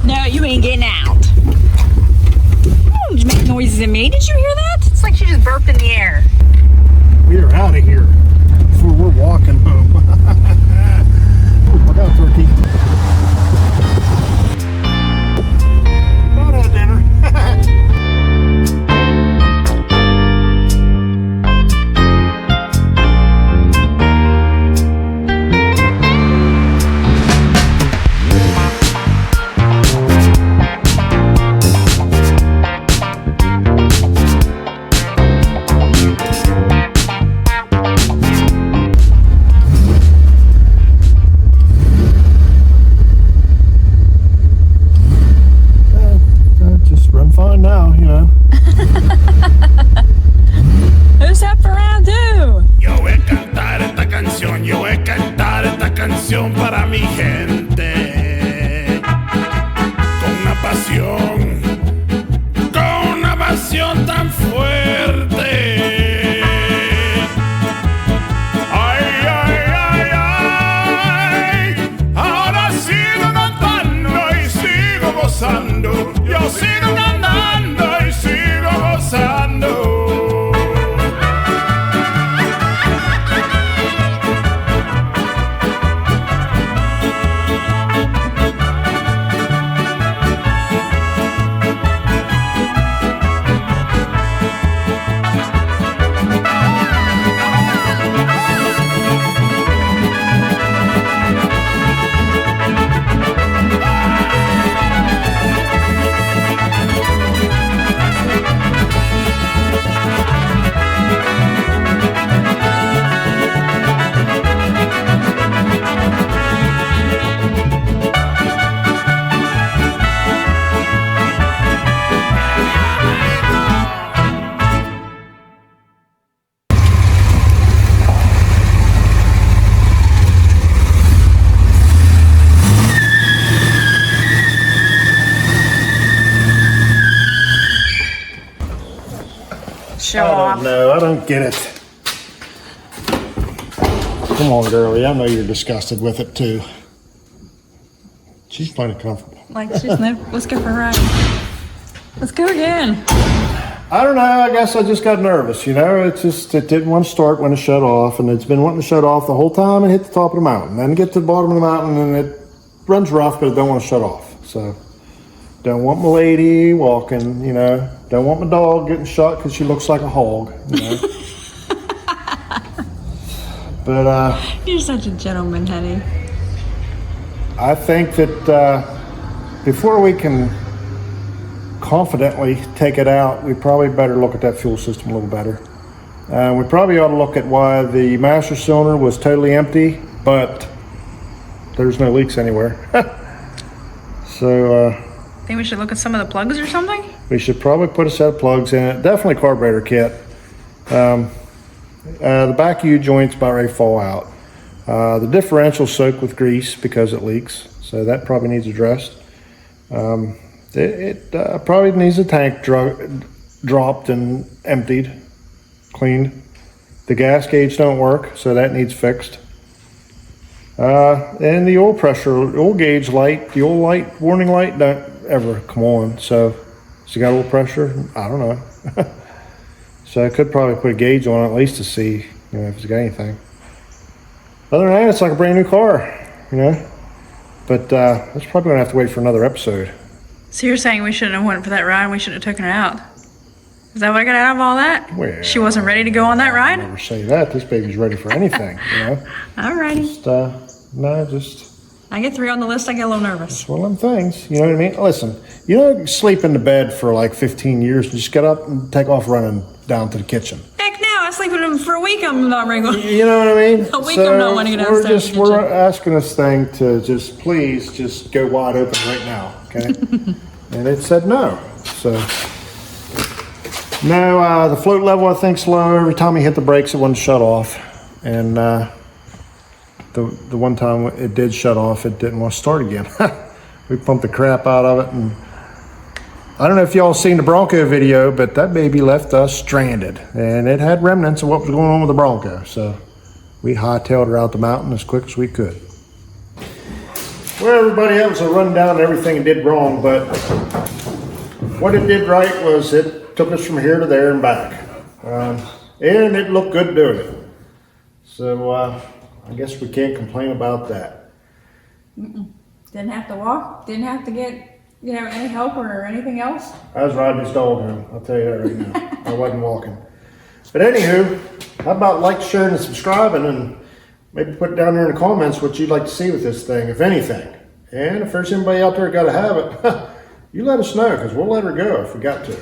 No, you ain't getting out. Don't make noises at me. Did you hear that? It's like she just burped in the air. We're out of here before we're walking home. Look out, turkey. About at dinner. Just run fine now, you know. Who's up for round two? Yo voy a cantar esta canción para mi gente. Con una pasión tan fuerte. Ay, ay, ay, ay. Ahora sigo cantando y sigo gozando. Yo sigo cantando y sigo gozando. Show off. No, I don't get it. Come on, girlie. I know you're disgusted with it too. She's plenty comfortable. Like, she's no. Let's go for a ride. Let's go again. I don't know. I guess I just got nervous. You know, it didn't want to start when it shut off, and it's been wanting to shut off the whole time and hit the top of the mountain. Then get to the bottom of the mountain, and it runs rough, but it don't want to shut off. So, don't want my lady walking. You know, don't want my dog getting shot because she looks like a hog. You know. But You're such a gentleman, honey. I think that before we can confidently take it out, we probably better look at that fuel system a little better. We probably ought to look at why the master cylinder was totally empty, but there's no leaks anywhere. So Think we should look at some of the plugs or something? we should probably put a set of plugs in it. Definitely carburetor kit. The back U joint's about ready to fall out. The differential's soaked with grease because it leaks, so that probably needs addressed. It probably needs a tank dropped and emptied, cleaned. The gas gauge don't work, so that needs fixed. And the oil pressure, oil gauge light, the oil light, warning light don't ever come on. So it's got oil pressure? I don't know. So I could probably put a gauge on it at least to see, you know, if it's got anything. Other than that, it's like a brand new car, you know. But that's probably gonna have to wait for another episode. So you're saying we shouldn't have went for that ride and we shouldn't have taken it out? Is that what I got out of all that? Well, She wasn't ready to go on that ride? Never say that. This baby's ready for anything, you know? Alrighty. Just I get 3 on the list, I get a little nervous. one of them things, you know what I mean? Listen, you don't sleep in the bed for like 15 years and just get up and take off running down to the kitchen. Heck no, I sleep with him for a week, I'm not ready to go. You know what I mean? A week I'm not wanting to get downstairs to the We're kitchen. asking this thing to just please just go wide open right now, okay? And it said no, so. No, the float level I think's low. Every time he hit the brakes, it wouldn't shut off. And the one time it did shut off, it didn't want to start again. We pumped the crap out of it, and I don't know if y'all seen the Bronco video, but that baby left us stranded, and it had remnants of what was going on with the Bronco. So we hightailed her out the mountain as quick as we could. Well, everybody, that was a rundown of everything it did wrong, but what it did right was it took us from here to there and back. And it looked good doing it. So I guess we can't complain about that. Didn't have to walk, didn't have to get, any help or anything else. I was riding his dog home, I'll tell you that right now. I wasn't walking. But anywho, how about like, sharing, and subscribing, and maybe put down there in the comments what you'd like to see with this thing, if anything. And if there's anybody out there that gotta have it, you let us know, because we'll let her go if we got to.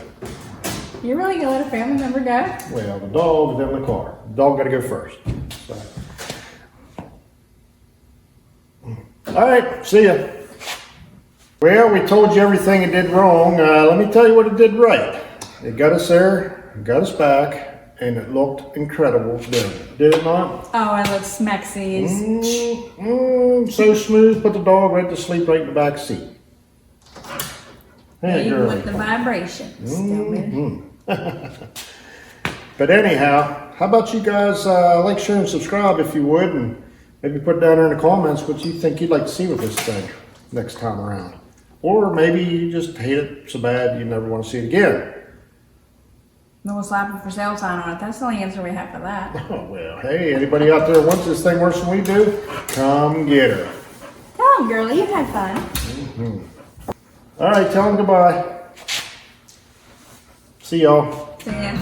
You're really gonna let a family member go? Well, the dog, then the car. The dog gotta go first. So. All right, see ya. Well, we told you everything it did wrong. Let me tell you what it did right. It got us there, it got us back, and it looked incredible doing it. Did it not? Oh, it looks smexies. So smooth, put the dog right to sleep right in the back seat. Hey, Even girl. with the vibrations. But anyhow, how about you guys like, share, and subscribe if you would, and maybe put down there in the comments what you think you'd like to see with this thing next time around. Or maybe you just hate it so bad you never want to see it again. No slapping for sale sign on it. That's the only answer we have for that. Oh, well, hey, anybody out there wants this thing worse than we do, come get her. Tell him, girlie, you've had fun. All right, tell them goodbye. See y'all. See ya.